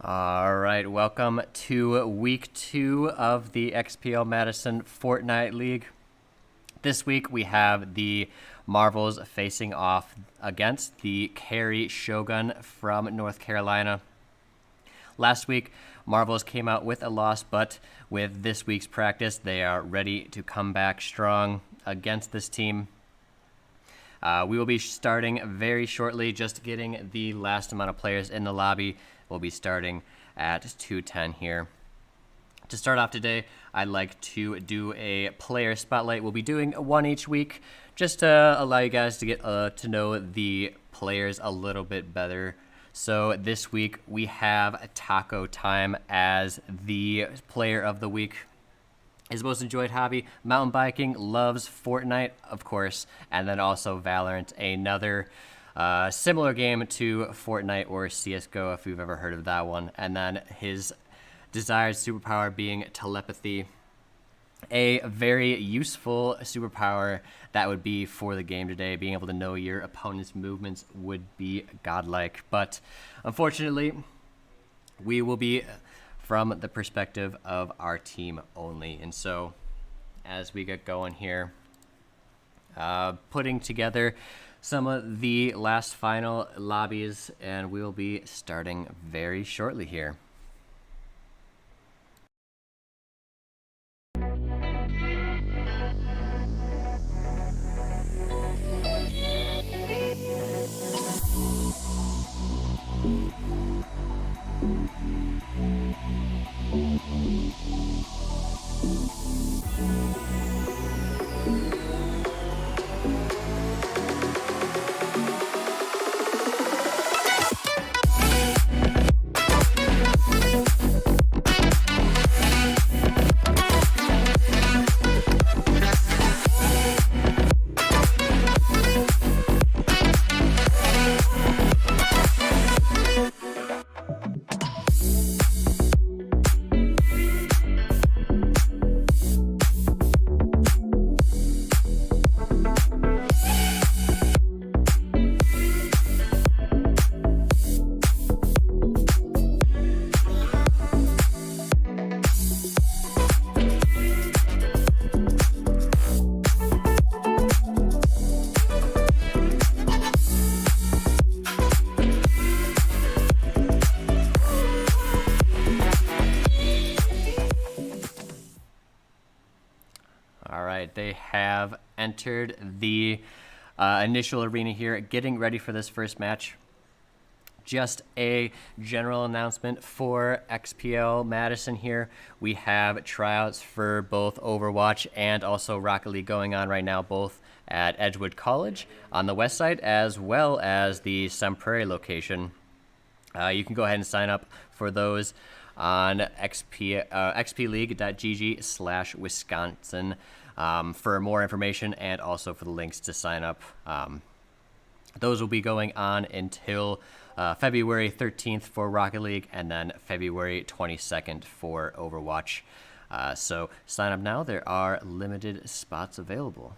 All right, welcome to week 2 of the XPL Madison Fortnite League. This week we have the Marvels facing off against the Cary Shogun from North Carolina. Last week, Marvels came out with a loss, but with this week's practice, they are ready to come back strong against this team. We will be starting very shortly, just getting the last amount of players in the lobby. We'll be starting at 2:10 here. To start off today, I'd like to do a player spotlight. We'll be doing one each week, just to allow you guys to get to know the players a little bit better. So this week, we have Taco Time as the player of the week. His most enjoyed hobby, mountain biking, loves Fortnite, of course, and then also Valorant, another similar game to Fortnite or CSGO, if you've ever heard of that one. And then his desired superpower being telepathy, a very useful superpower that would be for the game today. Being able to know your opponent's movements would be godlike. But unfortunately, we will be from the perspective of our team only. And so as we get going here, putting together some of the last final lobbies, and we'll be starting very shortly here. They have entered the initial arena here, getting ready for this first match. Just a general announcement for XPL Madison here. We have tryouts for both Overwatch and also Rocket League going on right now, both at Edgewood College on the west side as well as the Sun Prairie location. You can go ahead and sign up for those on xpleague.gg/Wisconsin. For more information and also for the links to sign up. Those will be going on until February 13th for Rocket League and then February 22nd for Overwatch. So sign up now. There are limited spots available.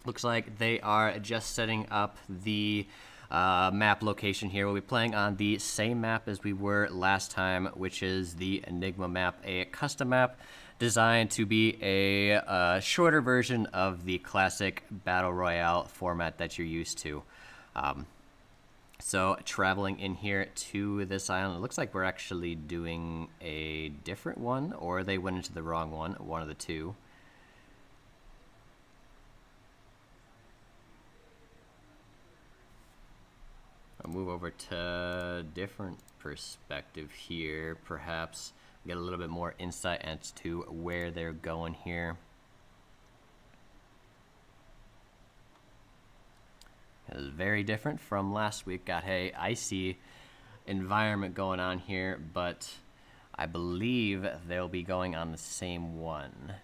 Looks like they are just setting up the map location here. We'll be playing on the same map as we were last time, which is the Enigma map, a custom map designed to be a shorter version of the classic Battle Royale format that you're used to. So traveling in here to this island, it looks like we're actually doing a different one, or they went into the wrong one of the two. I'll move over to different perspective here, perhaps get a little bit more insight as to where they're going here. It was very different from last week. Got a icy environment going on here, but I believe they'll be going on the same one.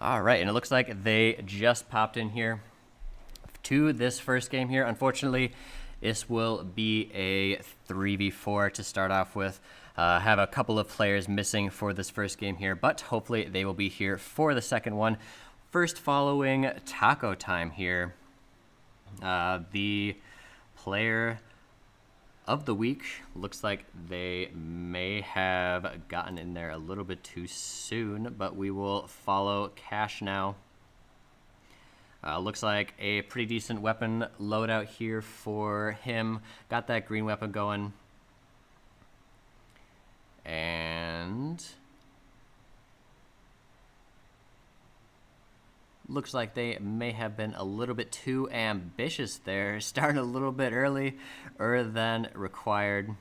All right, and it looks like they just popped in here to this first game here. Unfortunately, this will be a 3v4 to start off with. Have a couple of players missing for this first game here, but hopefully they will be here for the second one. First, following taco time here, the player of the week looks like they may have gotten in there a little bit too soon, but we will follow Cash now. Looks like a pretty decent weapon loadout here for him. Got that green weapon going. And looks like they may have been a little bit too ambitious there, starting a little bit earlier than required.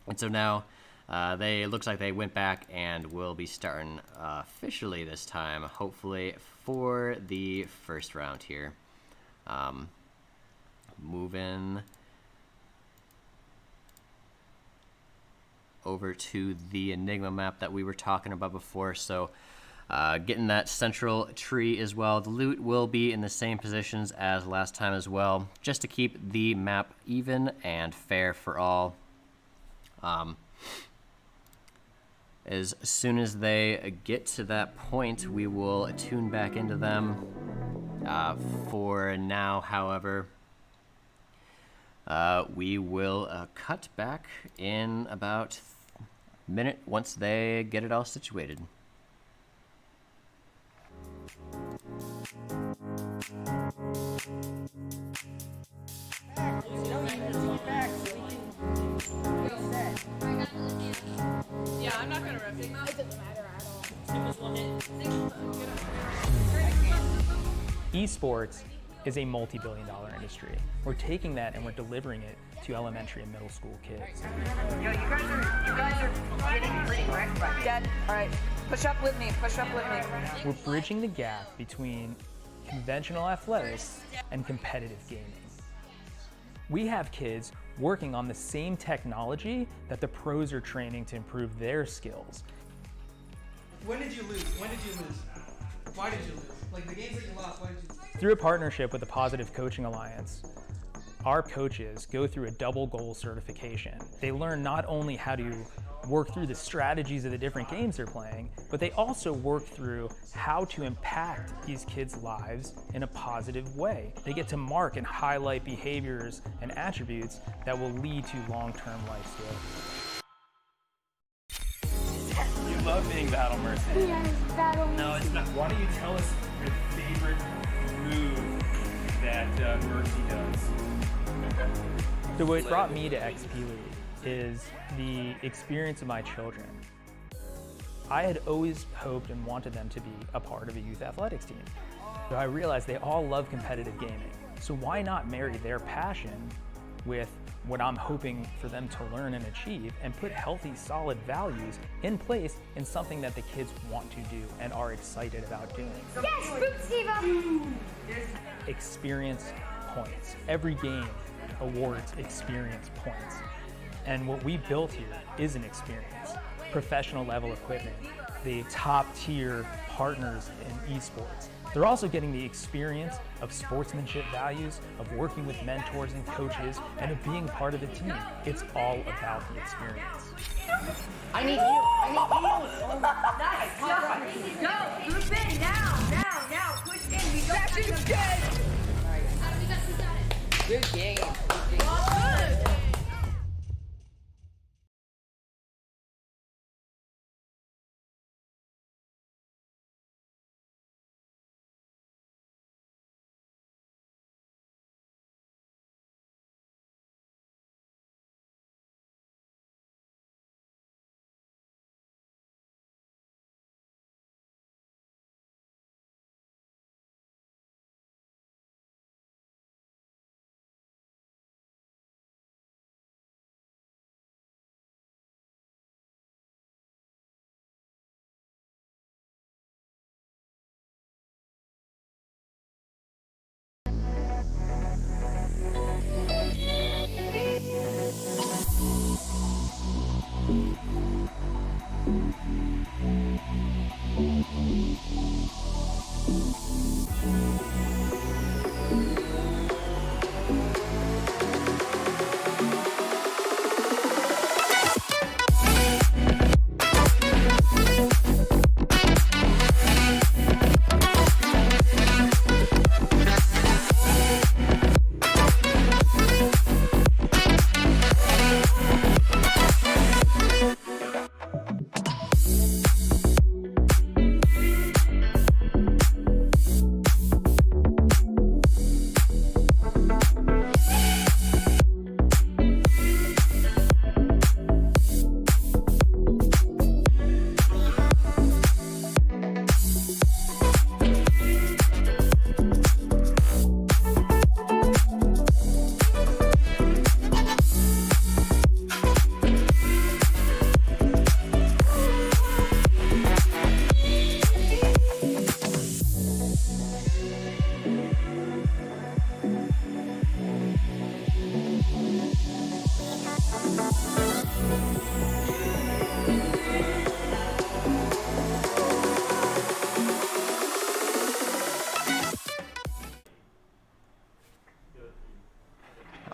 And so now looks like they went back and will be starting officially this time, hopefully for the first round here. Moving over to the Enigma map that we were talking about before. So getting that central tree as well. The loot will be in the same positions as last time as well, just to keep the map even and fair for all. As soon as they get to that point, we will tune back into them. For now, however, we will cut back in about a minute once they get it all situated. Yeah, I'm not gonna rip it. It doesn't matter at all. Esports is a multi-billion-dollar industry. We're taking that and we're delivering it to elementary and middle school kids. Yo, you guys are getting pretty wrecked by me. Dad, all right, push up with me, push up with me. We're bridging the gap between conventional athletics and competitive gaming. We have kids working on the same technology that the pros are training to improve their skills. When did you lose? When did you lose? Why did you lose? Like the games that you lost, why did you lose? Through a partnership with the Positive Coaching Alliance, our coaches go through a double goal certification. They learn not only how to work through the strategies of the different games they're playing, but they also work through how to impact these kids' lives in a positive way. They get to mark and highlight behaviors and attributes that will lead to long-term life skills. You love being battle mercy. Yes, battle. No, it's not. Why don't you tell us your favorite move that Mercy does? So what brought me to XP League is the experience of my children. I had always hoped and wanted them to be a part of a youth athletics team. So I realized they all love competitive gaming. So why not marry their passion with what I'm hoping for them to learn and achieve and put healthy, solid values in place in something that the kids want to do and are excited about doing. Yes, Boop Steve. Experience points. Every game awards experience points. And what we built here is an experience. Professional level equipment, the top tier partners in esports. They're also getting the experience of sportsmanship values, of working with mentors and coaches, and of being part of the team. It's all about the experience. I need you. Oh, nice. Go, group in now. Push in. We don't have to. Good game. Good.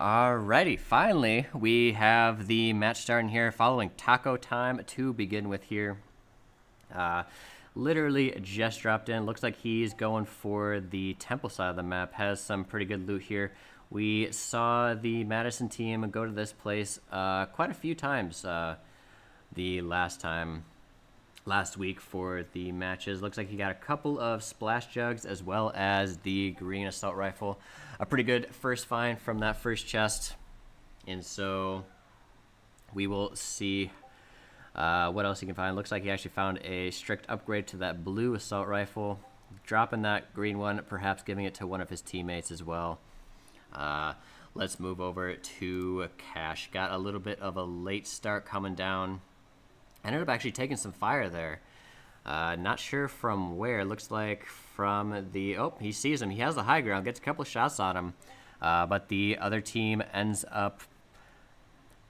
Alrighty, finally, we have the match starting here following taco time to begin with here. Literally just dropped in. Looks like he's going for the temple side of the map. Has some pretty good loot here. We saw the Madison team go to this place quite a few times the last week for the matches. Looks like he got a couple of splash jugs as well as the green assault rifle. A pretty good first find from that first chest. And so we will see what else he can find. Looks like he actually found a strict upgrade to that blue assault rifle. Dropping that green one, perhaps giving it to one of his teammates as well. Let's move over to Cash. Got a little bit of a late start coming down. Ended up actually taking some fire there. Not sure from where. Looks like from the... Oh, he sees him. He has the high ground. Gets a couple shots on him. But the other team ends up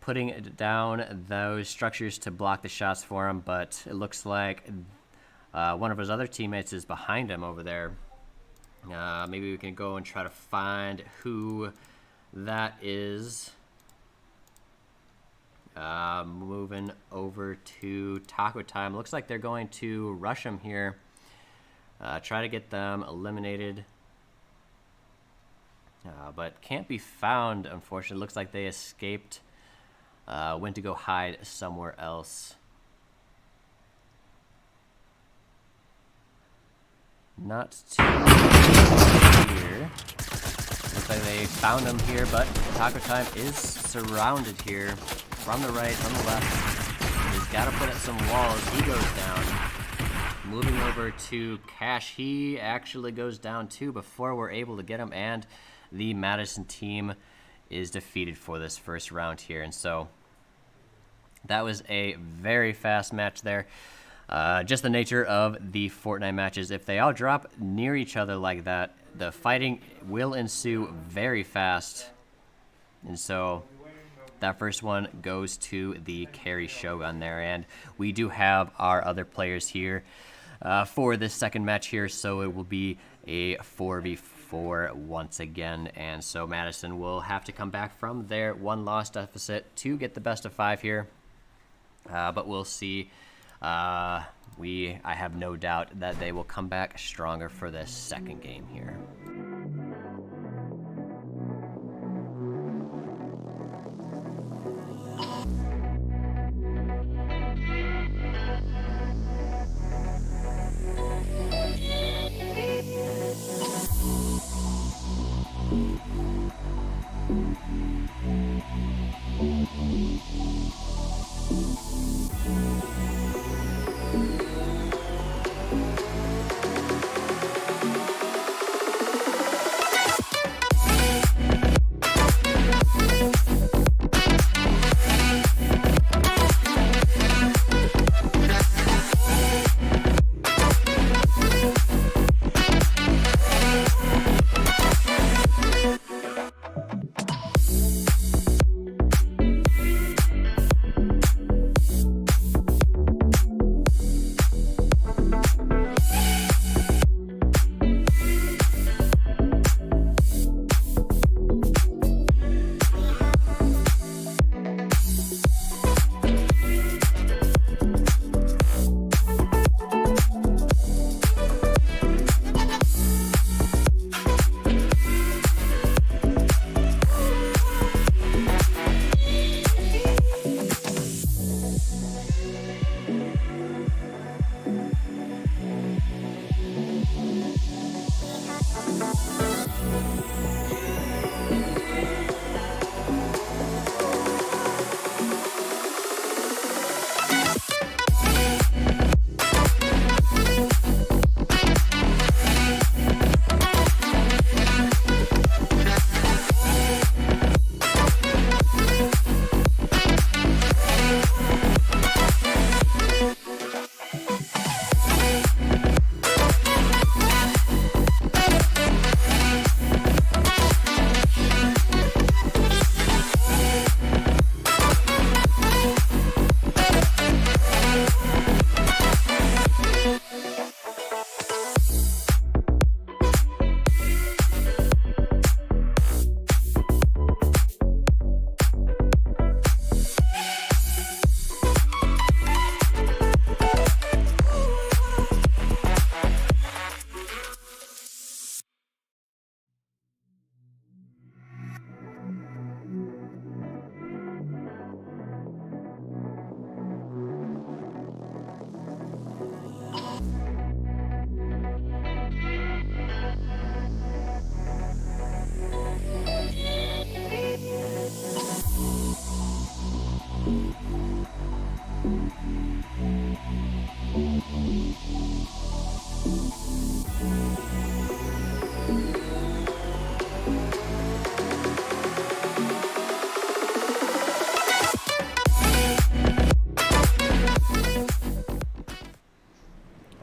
putting down those structures to block the shots for him. But it looks like one of his other teammates is behind him over there. Maybe we can go and try to find who that is. Moving over to taco time. Looks like they're going to rush him here. Try to get them eliminated. But can't be found, unfortunately. Looks like they escaped. Went to go hide somewhere else. Not too here. Looks like they found him here, but taco time is surrounded here. From the right, from the left. He's got to put up some walls. He goes down. Moving over to Cash. He actually goes down too before we're able to get him. And the Madison team is defeated for this first round here. And so that was a very fast match there. Just the nature of the Fortnite matches. If they all drop near each other like that, the fighting will ensue very fast. And so that first one goes to the Cary Shogun there, and we do have our other players here for this second match here, so it will be a 4v4 once again, and so Madison will have to come back from their one loss deficit to get the best of 5 here, but we'll see. I have no doubt that they will come back stronger for this second game here.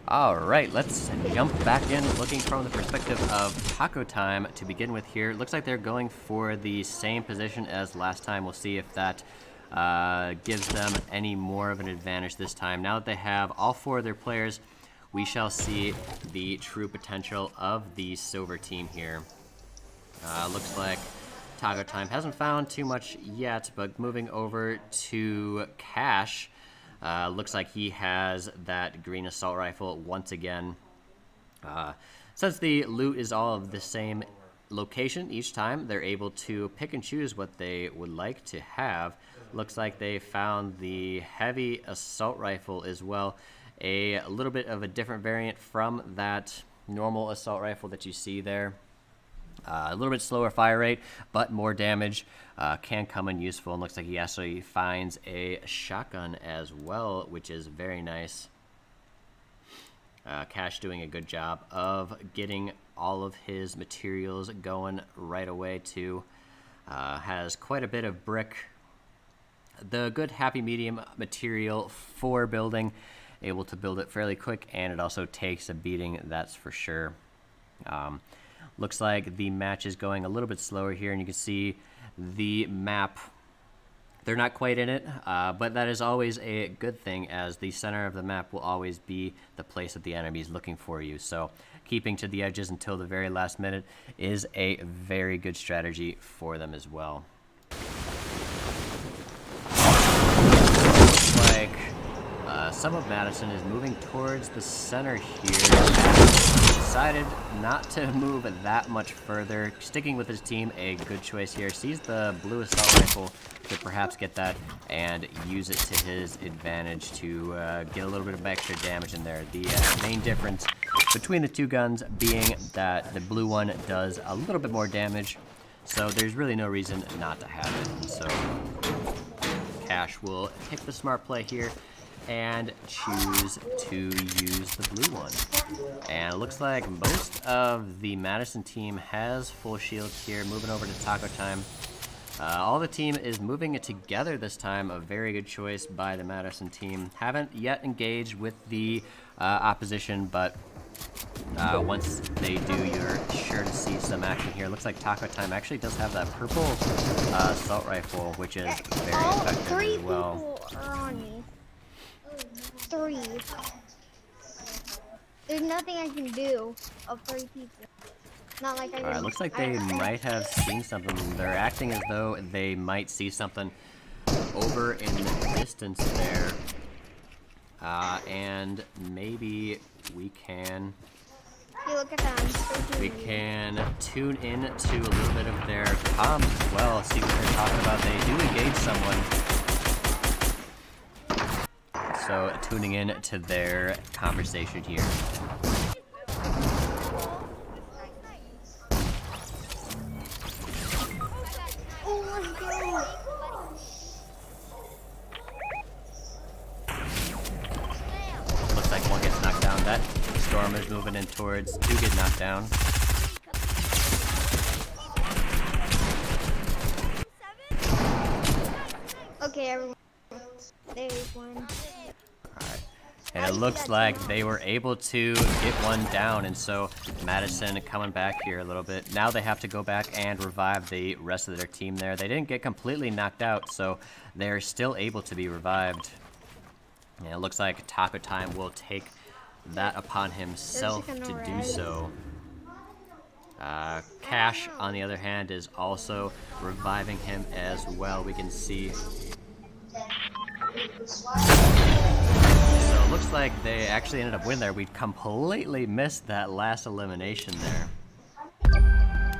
All right, let's jump back in, looking from the perspective of Taco Time to begin with here. Looks like they're going for the same position as last time. We'll see if that gives them any more of an advantage this time. Now that they have all 4 of their players, we shall see the true potential of the silver team here. Looks like Taco Time hasn't found too much yet, but moving over to Cash, looks like he has that green assault rifle once again. Since the loot is all of the same location each time, they're able to pick and choose what they would like to have. Looks like they found the heavy assault rifle as well, a little bit of a different variant from that normal assault rifle that you see there. A little bit slower fire rate, but more damage, can come in useful. And looks like he actually finds a shotgun as well, which is very nice. Cash doing a good job of getting all of his materials going right away too. Has quite a bit of brick. The good happy medium material for building, able to build it fairly quick, and it also takes a beating, that's for sure. Looks like the match is going a little bit slower here, and you can see the map. They're not quite in it, but that is always a good thing, as the center of the map will always be the place that the enemy is looking for you. So keeping to the edges until the very last minute is a very good strategy for them as well. Looks like some of Madison is moving towards the center here. Decided not to move that much further, sticking with his team. A good choice here. Sees the blue assault rifle to perhaps get that and use it to his advantage to get a little bit of extra damage in there. The main difference between the 2 guns being that the blue one does a little bit more damage, so there's really no reason not to have it. So Cash will take the smart play here and choose to use the blue one. And it looks like most of the Madison team has full shields here. Moving over to Taco Time. All the team is moving it together this time. A very good choice by the Madison team. Haven't yet engaged with the opposition, but once they do, you're sure to see some action here. Looks like Taco Time actually does have that purple assault rifle, which is very effective as well. 3 people are on me. 3. There's nothing I can do of 3 people. Not like I. Alright, looks like they might have seen something. They're acting as though they might see something over in the distance there. And maybe we can. Hey, look at them. We can tune in to a little bit of their comms as well. See what they're talking about. They do engage someone. So tuning in to their conversation here. Looks like one gets knocked down. That Stormer's moving in towards 2 get knocked down. Okay, everyone. There's one. Alright. And it looks like they were able to get one down, and so Madison coming back here a little bit. Now they have to go back and revive the rest of their team there. They didn't get completely knocked out, so they're still able to be revived. And it looks like Taco Time will take that upon himself to do so. Cash, on the other hand, is also reviving him as well. We can see. So it looks like they actually ended up winning there. We completely missed that last elimination there.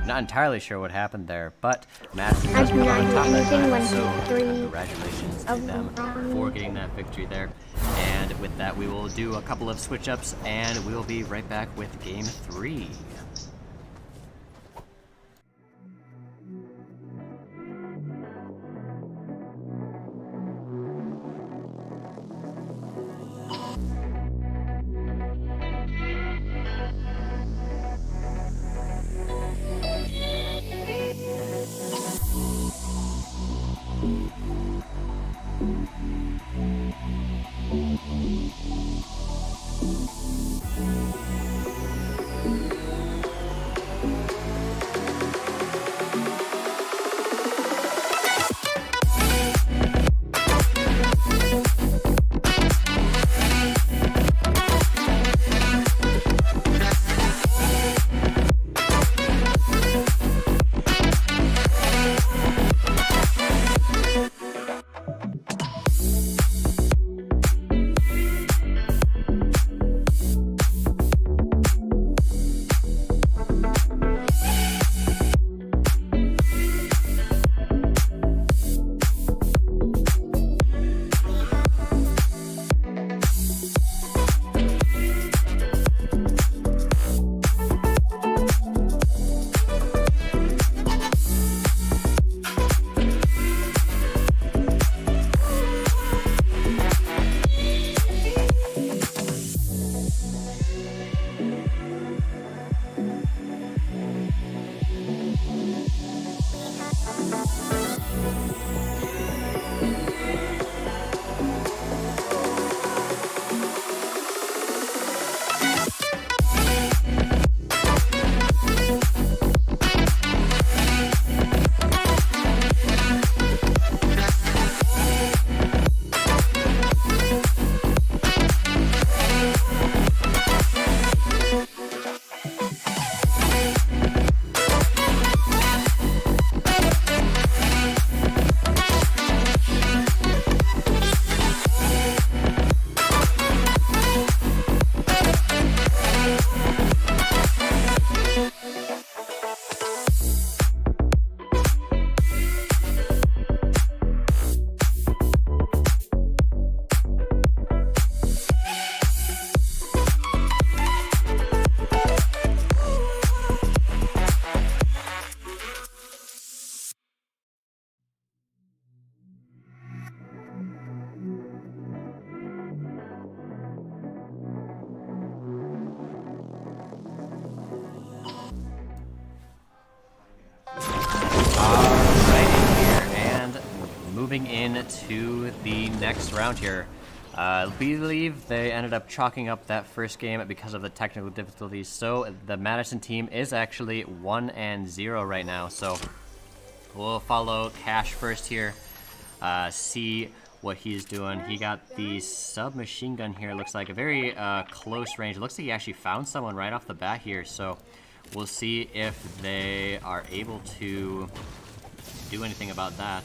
Not entirely sure what happened there, but Madison does come on top that time, so congratulations to them for getting that victory there. And with that, we will do a couple of switch-ups, and we will be right back with Game 3. Moving into the next round here. I believe they ended up chalking up that first game because of the technical difficulties. So the Madison team is actually 1-0 right now. So we'll follow Cash first here. See what he's doing. He got the submachine gun here. Looks like a very close range. Looks like he actually found someone right off the bat here. So we'll see if they are able to do anything about that.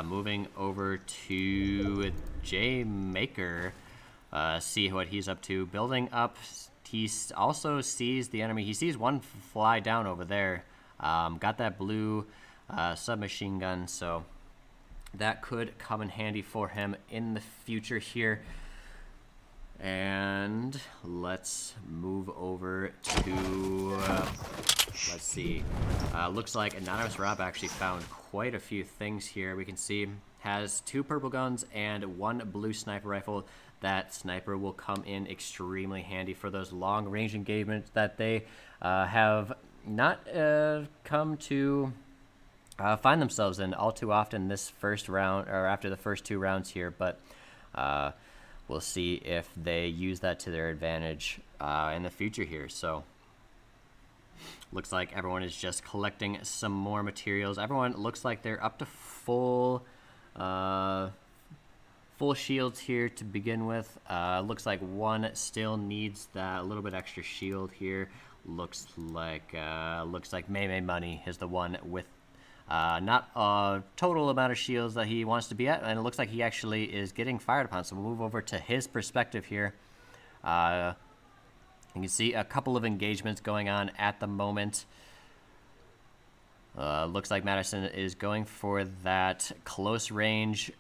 Moving over to J Maker, see what he's up to. Building up, he also sees the enemy. He sees one fly down over there. Got that blue submachine gun, so that could come in handy for him in the future here. And let's move over to, let's see. Looks like Anonymous Rob actually found quite a few things here. We can see has 2 purple guns and 1 blue sniper rifle. That sniper will come in extremely handy for those long range engagements that they have not come to find themselves in all too often this first round, or after the first 2 rounds here. But we'll see if they use that to their advantage in the future here. So looks like everyone is just collecting some more materials. Everyone looks like they're up to full shields here to begin with. Looks like one still needs that little bit extra shield here. Looks like May Money is the one with not a total amount of shields that he wants to be at, and it looks like he actually is getting fired upon. So we'll move over to his perspective here. You can see a couple of engagements going on at the moment. Looks like Madison is going for that close range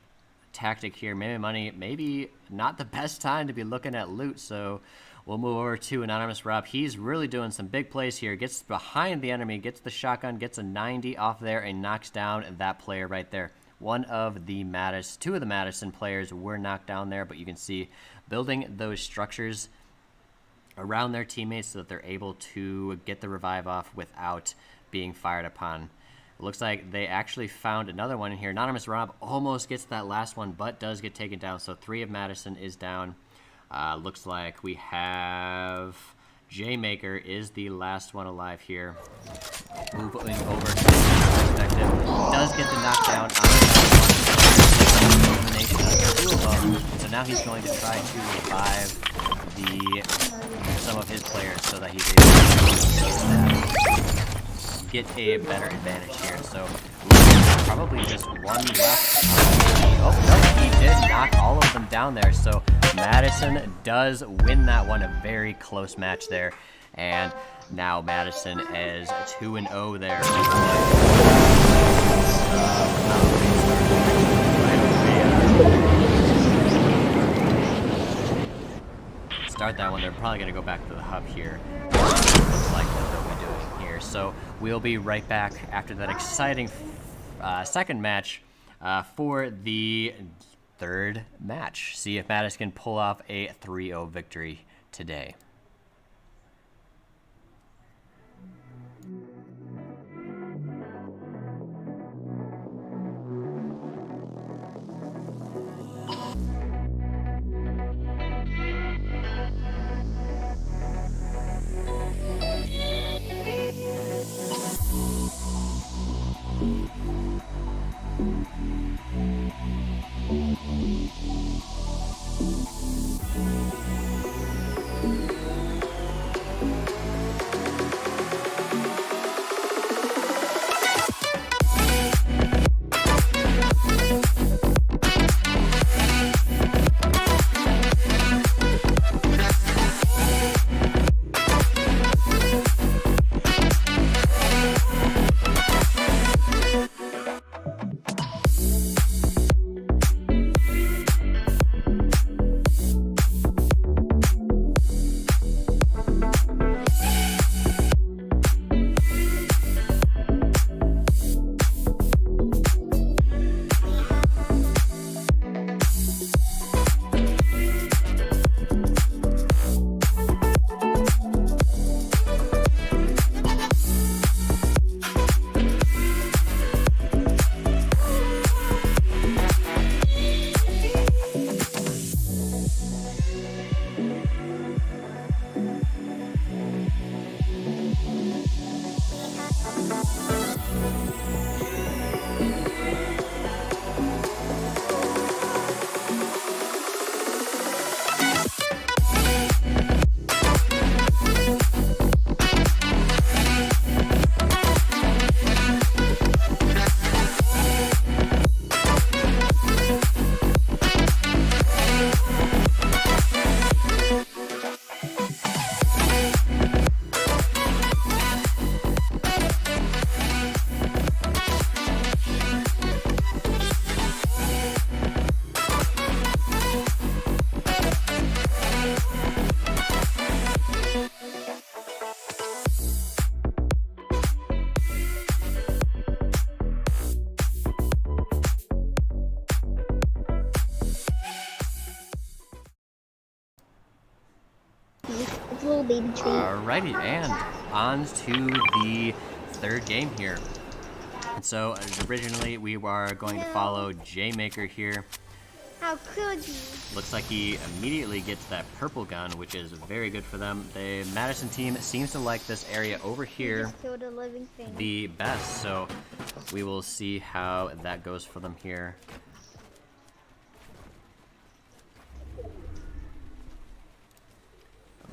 tactic here. Maybe Money, maybe not the best time to be looking at loot, so we'll move over to Anonymous Rob. He's really doing some big plays here. Gets behind the enemy, gets the shotgun, gets a 90 off there, and knocks down that player right there. Two of the Madison players were knocked down there, but you can see building those structures around their teammates so that they're able to get the revive off without being fired upon. It looks like they actually found another one in here. Anonymous Rob almost gets that last one, but does get taken down. So 3 of Madison is down. Looks like we have J Maker is the last one alive here. Moving over to the perspective. Does get the knockdown on elimination of 2 of them. So now he's going to try to revive some of his players so that he's able to get a better advantage here. So probably just one left. Oh no, he did knock all of them down there. So Madison does win that one. A very close match there. And now Madison is 2-0 there. Start that one. They're probably going to go back to the hub here. Looks like what they'll be doing here. So we'll be right back after that exciting second match for the third match. See if Madison can pull off a 3-0 victory today. little baby treat. Alrighty, and on to the third game here. And so originally we were going to follow J-Maker here. How could you? Looks like he immediately gets that purple gun, which is very good for them. The Madison team seems to like this area over here Just killed a living thing. the best, so we will see how that goes for them here.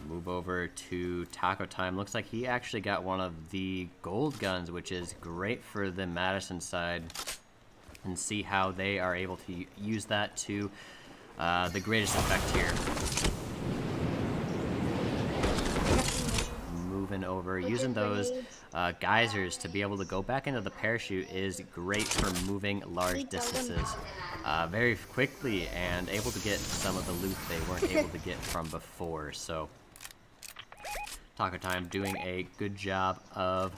Move over to Taco Time. Looks like he actually got one of the gold guns, which is great for the Madison side. And see how they are able to use that to the greatest effect here. Moving over, using those geysers to be able to go back into the parachute is great for moving large distances very quickly and able to get some of the loot they weren't able to get from before. So Taco Time doing a good job of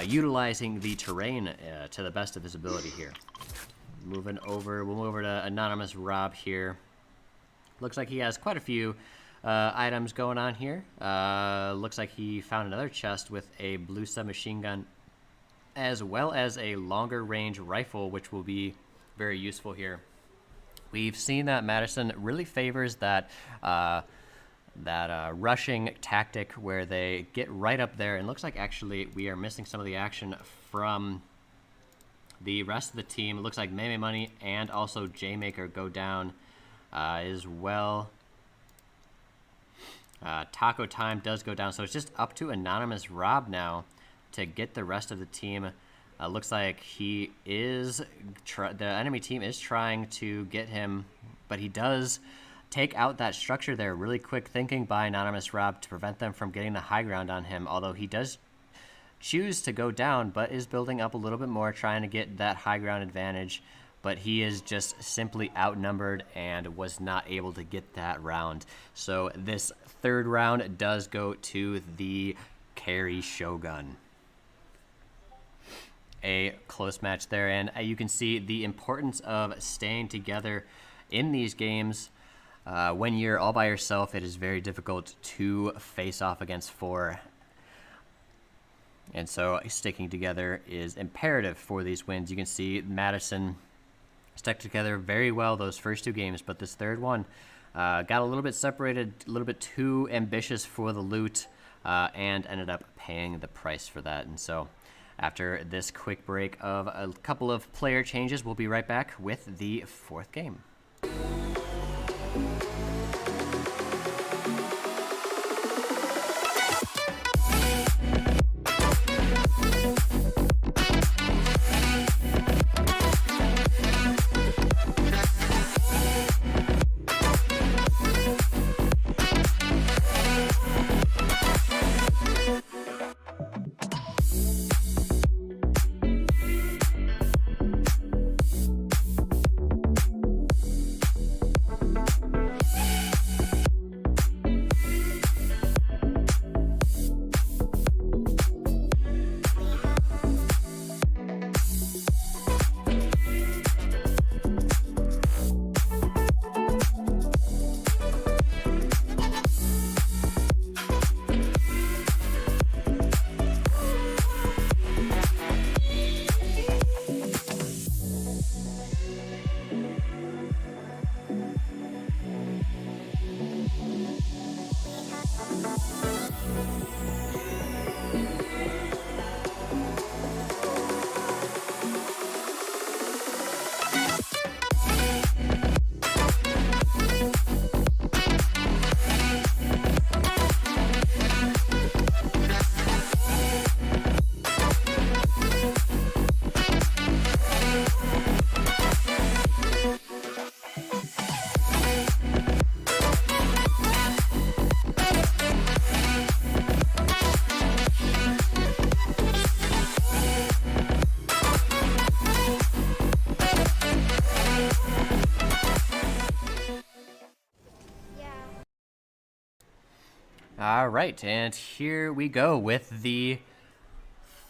utilizing the terrain to the best of his ability here. Moving over, we'll move over to Anonymous Rob here. Looks like he has quite a few items going on here. Looks like he found another chest with a blue submachine gun, as well as a longer range rifle, which will be very useful here. We've seen that Madison really favors that rushing tactic where they get right up there, and looks like actually we are missing some of the action from the rest of the team. It looks like Meme Money and also J-Maker go down as well. Taco Time does go down, so it's just up to Anonymous Rob now to get the rest of the team. Looks like he is the enemy team is trying to get him, but he does take out that structure there. Really quick thinking by Anonymous Rob to prevent them from getting the high ground on him, although he does choose to go down, but is building up a little bit more, trying to get that high ground advantage. But he is just simply outnumbered and was not able to get that round. So this third round does go to the Cary Shogun. A close match there, and you can see the importance of staying together in these games. When you're all by yourself, it is very difficult to face off against four. And so sticking together is imperative for these wins. You can see Madison stuck together very well those first two games, but this third one got a little bit separated, a little bit too ambitious for the loot, and ended up paying the price for that. And so after this quick break of a couple of player changes, we'll be right back with the fourth game. All right, and here we go with the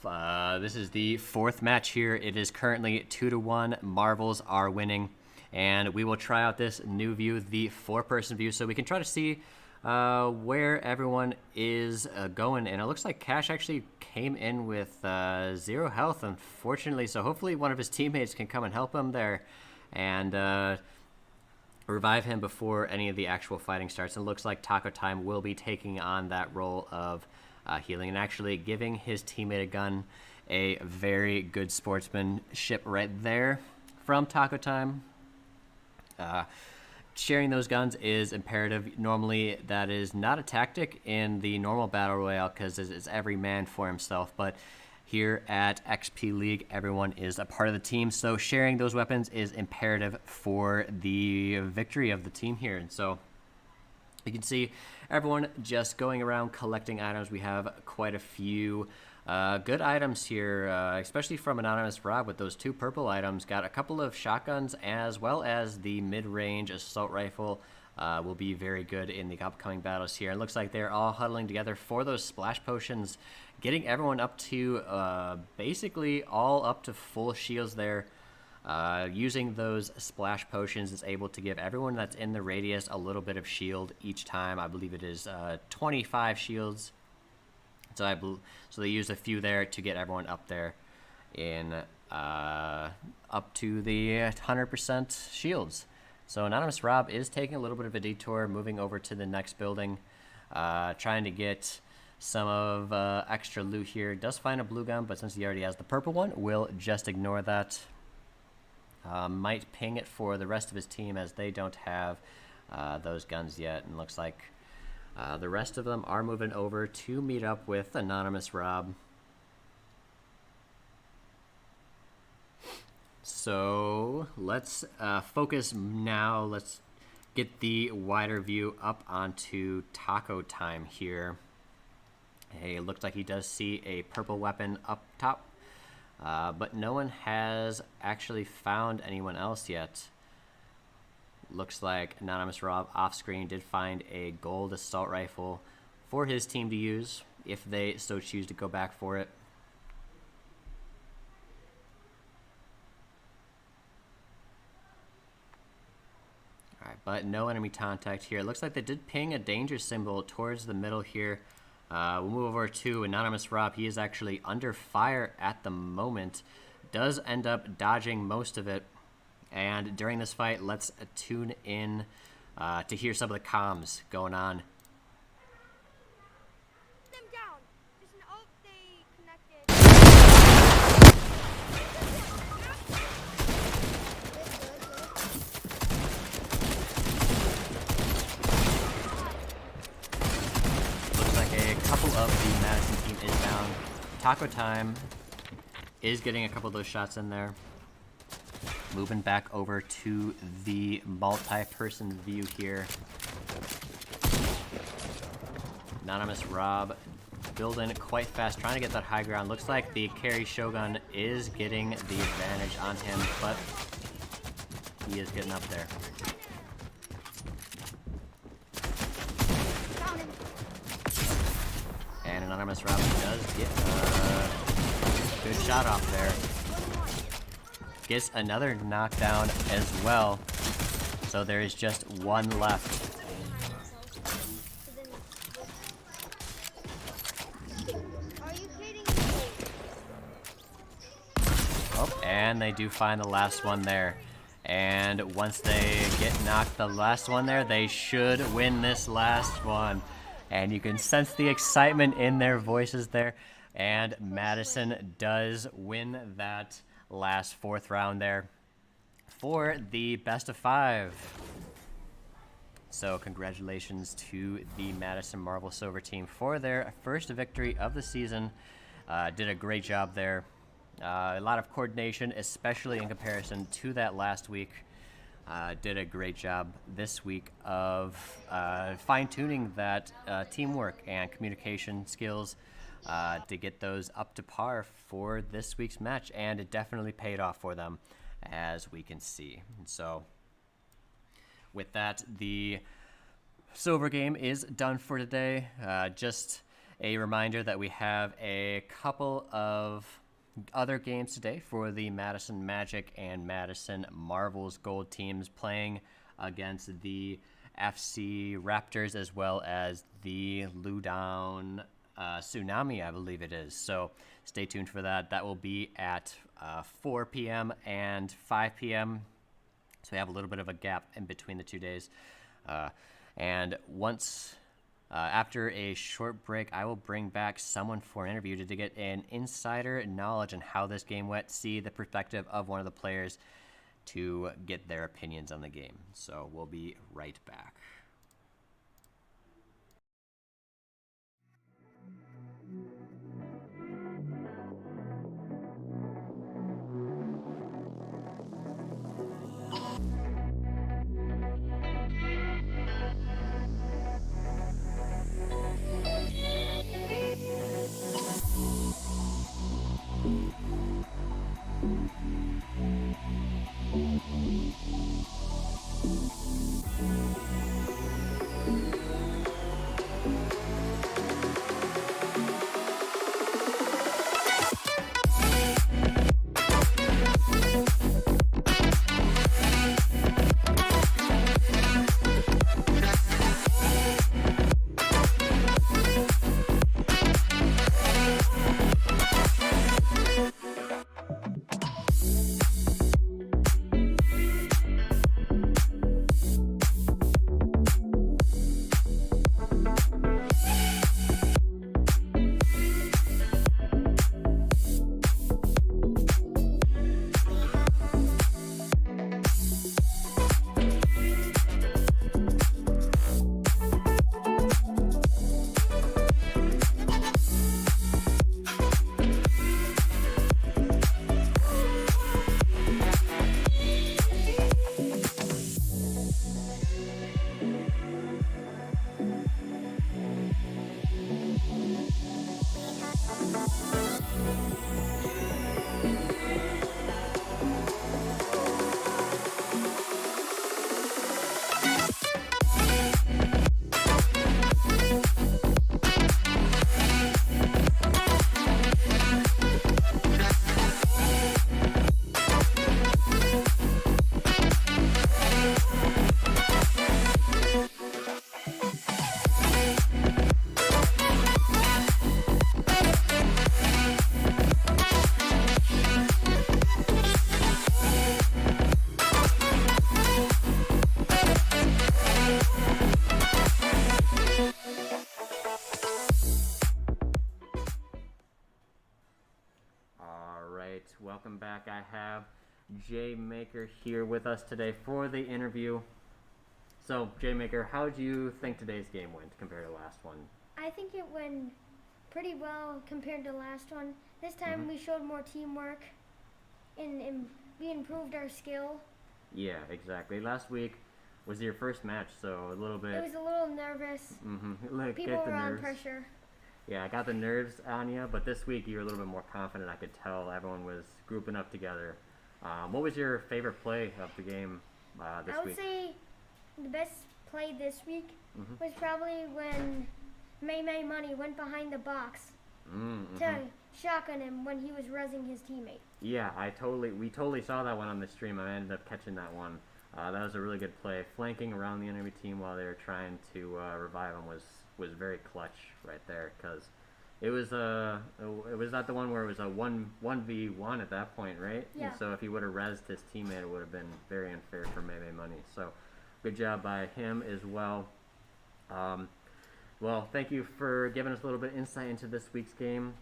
this is the fourth match here. It is currently 2-1. Marvels are winning, and we will try out this new view, the four-person view, so we can try to see where everyone is going, and it looks like Cash actually came in with 0 health, unfortunately, so hopefully one of his teammates can come and help him there and revive him before any of the actual fighting starts. And it looks like Taco Time will be taking on that role of healing and actually giving his teammate a gun. A very good sportsmanship right there from Taco Time. Sharing those guns is imperative. Normally, that is not a tactic in the normal Battle Royale because it's every man for himself. But here at XP League, everyone is a part of the team. So sharing those weapons is imperative for the victory of the team here. And so you can see everyone just going around collecting items. We have quite a few good items here, especially from Anonymous Rob with those 2 purple items. Got a couple of shotguns as well as the mid-range assault rifle will be very good in the upcoming battles here. It looks like they're all huddling together for those splash potions, getting everyone up to basically all up to full shields there. Using those splash potions is able to give everyone that's in the radius a little bit of shield each time. I believe it is 25 shields. So they use a few there to get everyone up there in up to the 100% shields. So Anonymous Rob is taking a little bit of a detour, moving over to the next building, trying to get some of extra loot here. Does find a blue gun, but since he already has the purple one, we'll just ignore that. Might ping it for the rest of his team as they don't have those guns yet, and looks like the rest of them are moving over to meet up with Anonymous Rob. So let's focus now. Let's get the wider view up onto Taco Time here. Hey, it looks like he does see a purple weapon up top, but no one has actually found anyone else yet. Looks like Anonymous Rob off screen did find a gold assault rifle for his team to use if they so choose to go back for it. Alright, but no enemy contact here. It looks like they did ping a danger symbol towards the middle here. We'll move over to Anonymous Rob. He is actually under fire at the moment. Does end up dodging most of it. And during this fight, let's tune in to hear some of the comms going on. Them down. There's an oak they connected. Looks like a couple of the Madison team is down. Taco Time is getting a couple of those shots in there. Moving back over to the multi-person view here. Anonymous Rob building quite fast, trying to get that high ground. Looks like the Cary Shogun is getting the advantage on him, but he is getting up there. And Anonymous Rob does get a good shot off there. Gets another knockdown as well. So there is just one left. Are you kidding me? Oh, and they do find the last one there. And once they get knocked the last one there, they should win this last one. And you can sense the excitement in their voices there. And Madison does win that last 4th round there for the best of 5. So congratulations to the Madison Marvel Silver team for their first victory of the season. Did a great job there. A lot of coordination, especially in comparison to that last week. Did a great job this week of fine-tuning that teamwork and communication skills to get those up to par for this week's match, and it definitely paid off for them, as we can see. And so with that, the silver game is done for today. Just a reminder that we have a couple of other games today for the Madison Magic and Madison Marvels Gold teams playing against the FC Raptors, as well as the Ludown Tsunami, I believe it is. So stay tuned for that. That will be at 4 p.m. and 5 p.m. So we have a little bit of a gap in between the 2 days. And once after a short break, I will bring back someone for an interview to get an insider knowledge on how this game went, see the perspective of one of the players to get their opinions on the game. So we'll be right back. Welcome back. I have Jay Maker here with us today for the interview. So, Jay Maker, how do you think today's game went compared to the last one? I think it went pretty well compared to the last one. This time we showed more teamwork and we improved our skill. Yeah, exactly. Last week was your first match, so a little bit... It was a little nervous. Like, People were on pressure. Yeah, I got the nerves on you, but this week you were a little bit more confident. I could tell everyone was grouping up together. What was your favorite play of the game this week? I would say the best play this week was probably when May Money went behind the box to Shogun him when he was rezzing his teammate. Yeah, we totally saw that one on the stream. I ended up catching that one. That was a really good play. Flanking around the enemy team while they were trying to revive him was very clutch right there, because it was not the one where it was a 1v1 at that point, right? Yeah. And so if he would have rezzed his teammate, it would have been very unfair for May Money. So good job by him as well. Well, thank you for giving us a little bit of insight into this week's game.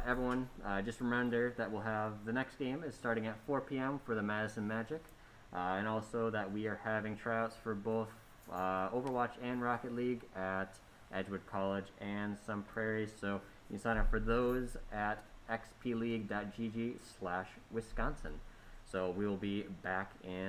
Everyone, just remember that we'll have the next game is starting at 4 p.m. for the Madison Magic, and also that we are having tryouts for both Overwatch and Rocket League at Edgewood College and some Prairies. So you can sign up for those at xpleague.gg/Wisconsin. So we will be back in